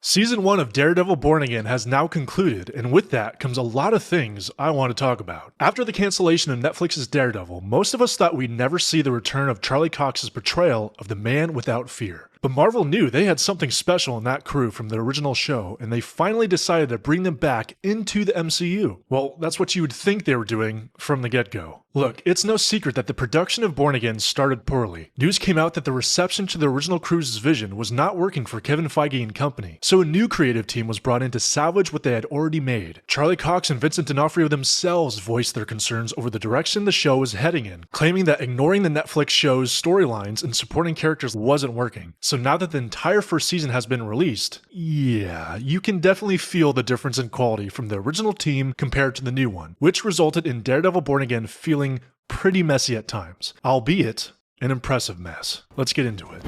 Season 1 of Daredevil Born Again has now concluded, and with that comes a lot of things I want to talk about. After the cancellation of Netflix's Daredevil, most of us thought we'd never see the return of Charlie Cox's portrayal of the Man Without Fear. But Marvel knew they had something special in that crew from the original show, and they finally decided to bring them back into the MCU. Well, that's what you would think they were doing from the get-go. Look, it's no secret that the production of Born Again started poorly. News came out that the reception to the original crew's vision was not working for Kevin Feige and company, so a new creative team was brought in to salvage what they had already made. Charlie Cox and Vincent D'Onofrio themselves voiced their concerns over the direction the show was heading in, claiming that ignoring the Netflix show's storylines and supporting characters wasn't working. So now that the entire first season has been released, yeah, you can definitely feel the difference in quality from the original team compared to the new one, which resulted in Daredevil Born Again feeling pretty messy at times, albeit an impressive mess. Let's get into it.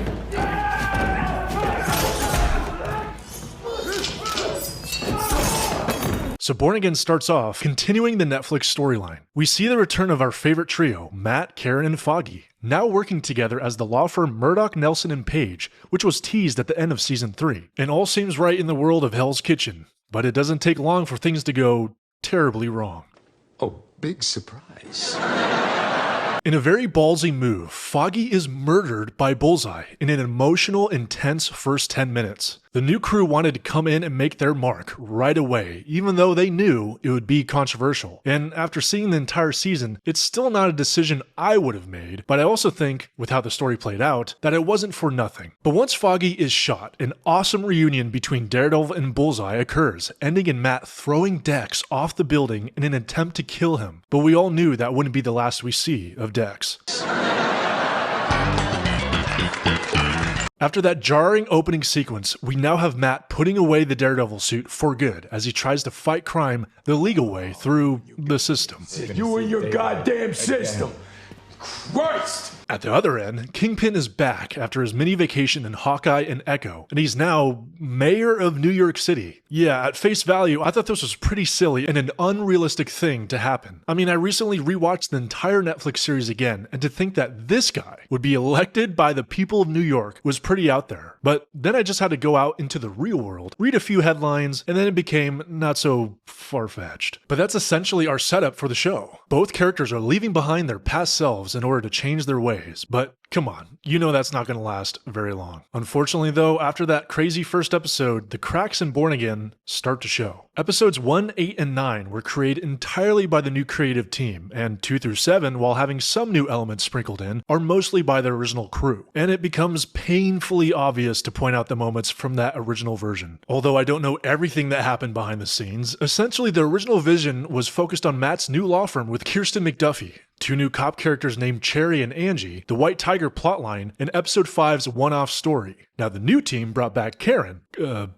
So Born Again starts off continuing the Netflix storyline. We see the return of our favorite trio, Matt, Karen, and Foggy, now working together as the law firm Murdock, Nelson, and Page, which was teased at the end of Season 3. And all seems right in the world of Hell's Kitchen, but it doesn't take long for things to go terribly wrong. Oh, big surprise. In a very ballsy move, Foggy is murdered by Bullseye in an emotional, intense first 10 minutes. The new crew wanted to come in and make their mark right away, even though they knew it would be controversial. And after seeing the entire season, it's still not a decision I would have made, but I also think, with how the story played out, that it wasn't for nothing. But once Foggy is shot, an awesome reunion between Daredevil and Bullseye occurs, ending in Matt throwing Dex off the building in an attempt to kill him. But we all knew that wouldn't be the last we see of Dex. After that jarring opening sequence, we now have Matt putting away the Daredevil suit for good as he tries to fight crime the legal way through the system. You and your goddamn system. Christ! At the other end, Kingpin is back after his mini vacation in Hawkeye and Echo, and he's now mayor of New York City. Yeah, at face value, I thought this was pretty silly and an unrealistic thing to happen. I mean, I recently rewatched the entire Netflix series again, and to think that this guy would be elected by the people of New York was pretty out there. But then I just had to go out into the real world, read a few headlines, and then it became not so far-fetched. But that's essentially our setup for the show. Both characters are leaving behind their past selves in order to change their ways, but come on, you know that's not going to last very long. Unfortunately though, after that crazy first episode, the cracks in Born Again start to show. Episodes 1, 8, and 9 were created entirely by the new creative team, and 2 through 7, while having some new elements sprinkled in, are mostly by the original crew. And it becomes painfully obvious to point out the moments from that original version. Although I don't know everything that happened behind the scenes, essentially the original vision was focused on Matt's new law firm with Kirsten McDuffie, 2 new cop characters named Cherry and Angie, the White Tiger plotline, and Episode 5's one-off story. Now the new team brought back Karen,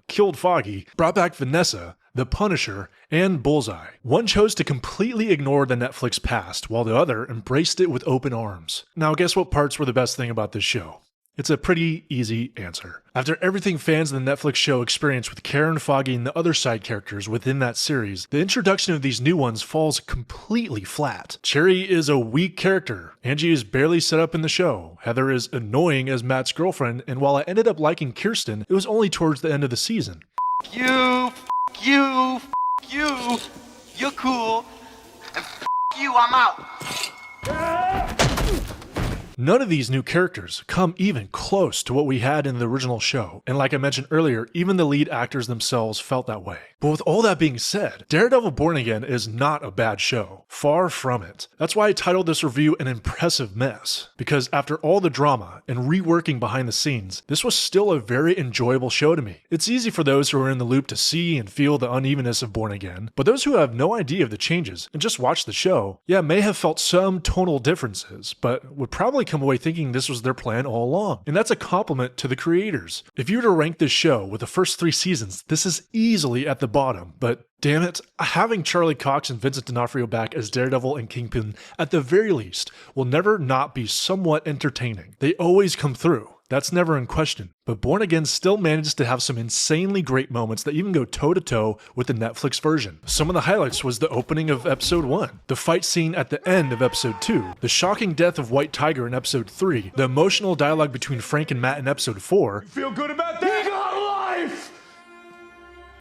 killed Foggy, brought back Vanessa, the Punisher, and Bullseye. One chose to completely ignore the Netflix past, while the other embraced it with open arms. Now guess what parts were the best thing about this show? It's a pretty easy answer. After everything fans of the Netflix show experienced with Karen, Foggy, and the other side characters within that series, the introduction of these new ones falls completely flat. Cherry is a weak character. Angie is barely set up in the show. Heather is annoying as Matt's girlfriend, and while I ended up liking Kirsten, it was only towards the end of the season. You, you're cool, and you, I'm out. None of these new characters come even close to what we had in the original show, and like I mentioned earlier, even the lead actors themselves felt that way. But with all that being said, Daredevil Born Again is not a bad show. Far from it. That's why I titled this review an impressive mess, because after all the drama and reworking behind the scenes, this was still a very enjoyable show to me. It's easy for those who are in the loop to see and feel the unevenness of Born Again, but those who have no idea of the changes and just watch the show, yeah, may have felt some tonal differences, but would probably come away thinking this was their plan all along. And that's a compliment to the creators. If you were to rank this show with the first 3 seasons, this is easily at the bottom, but damn it, having Charlie Cox and Vincent D'Onofrio back as Daredevil and Kingpin, at the very least, will never not be somewhat entertaining. They always come through. That's never in question. But Born Again still manages to have some insanely great moments that even go toe-to-toe with the Netflix version. Some of the highlights was the opening of Episode 1, the fight scene at the end of Episode 2, the shocking death of White Tiger in Episode 3, the emotional dialogue between Frank and Matt in Episode 4. Feel good about that? He got life!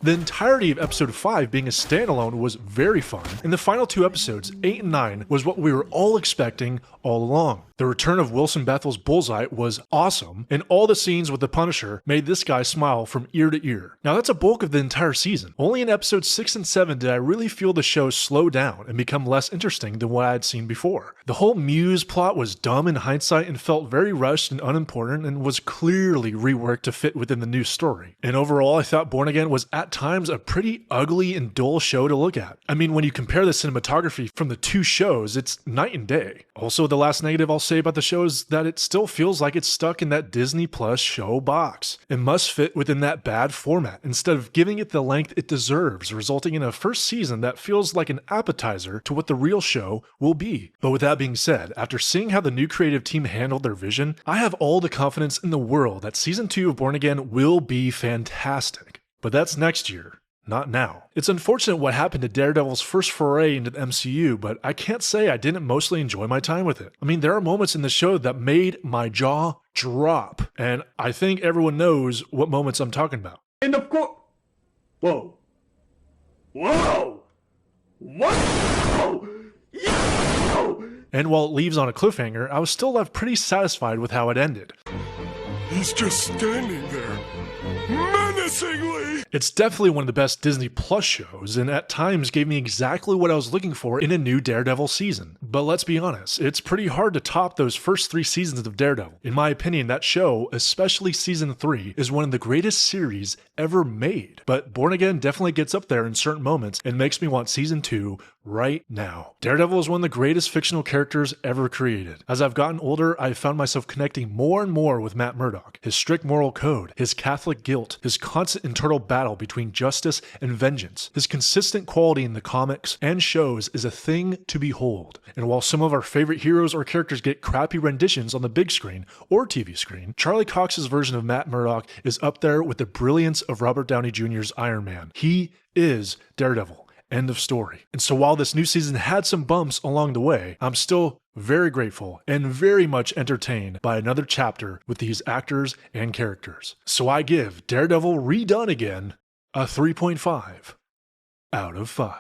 The entirety of episode 5 being a standalone was very fun, and the final 2 episodes, 8 and 9, was what we were all expecting all along. The return of Wilson Bethel's Bullseye was awesome, and all the scenes with the Punisher made this guy smile from ear to ear. Now that's a bulk of the entire season. Only in episodes 6 and 7 did I really feel the show slow down and become less interesting than what I had seen before. The whole Muse plot was dumb in hindsight and felt very rushed and unimportant and was clearly reworked to fit within the new story. And overall, I thought Born Again was at times a pretty ugly and dull show to look at. I mean, when you compare the cinematography from the 2 shows, it's night and day. Also, the last negative I'll say about the show is that it still feels like it's stuck in that Disney Plus show box. It must fit within that bad format instead of giving it the length it deserves, resulting in a first season that feels like an appetizer to what the real show will be. But with that being said, after seeing how the new creative team handled their vision, I have all the confidence in the world that season 2 of Born Again will be fantastic. But that's next year, not now. It's unfortunate what happened to Daredevil's first foray into the MCU, but I can't say I didn't mostly enjoy my time with it. I mean, there are moments in the show that made my jaw drop, and I think everyone knows what moments I'm talking about. And of course. Whoa. Whoa. What? Whoa. Yo. And while it leaves on a cliffhanger, I was still left pretty satisfied with how it ended. He's just standing there, menacingly. It's definitely one of the best Disney Plus shows, and at times gave me exactly what I was looking for in a new Daredevil season. But let's be honest, it's pretty hard to top those first 3 seasons of Daredevil. In my opinion, that show, especially season 3, is one of the greatest series ever made. But Born Again definitely gets up there in certain moments and makes me want season 2 right now. Daredevil is one of the greatest fictional characters ever created. As I've gotten older, I've found myself connecting more and more with Matt Murdock, his strict moral code, his Catholic guilt, his constant internal battle between justice and vengeance. His consistent quality in the comics and shows is a thing to behold. And while some of our favorite heroes or characters get crappy renditions on the big screen or TV screen, Charlie Cox's version of Matt Murdock is up there with the brilliance of Robert Downey Jr.'s Iron Man. He is Daredevil. End of story. And so while this new season had some bumps along the way, I'm still very grateful and very much entertained by another chapter with these actors and characters. So I give Daredevil Redone Again a 3.5 out of 5.